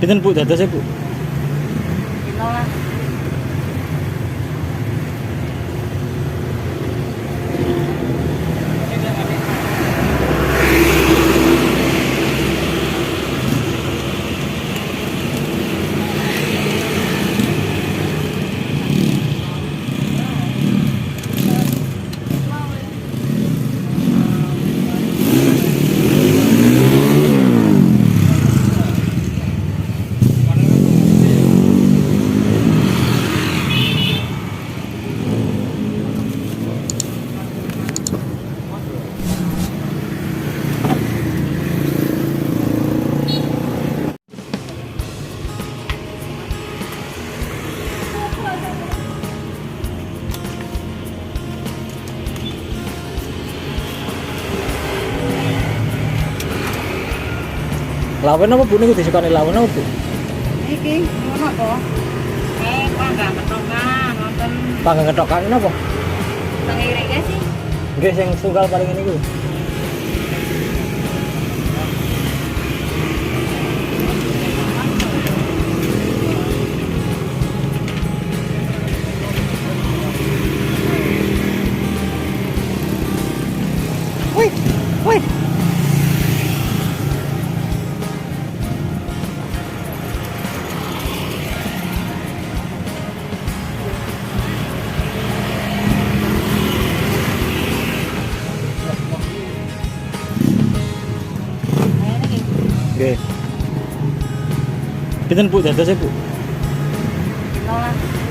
Pinten Bu dadosnya Bu? Inolah. Lawan apa Bu niku disukani lawan apa Bu? Iki ngono to. Panggang ketokan nonton Panggang ketokan napa? tengirike sih. Nggih sing sunggal paling niku. Woi, woi. Nggih. Pinten Bu dadosnya Bu? Inolah.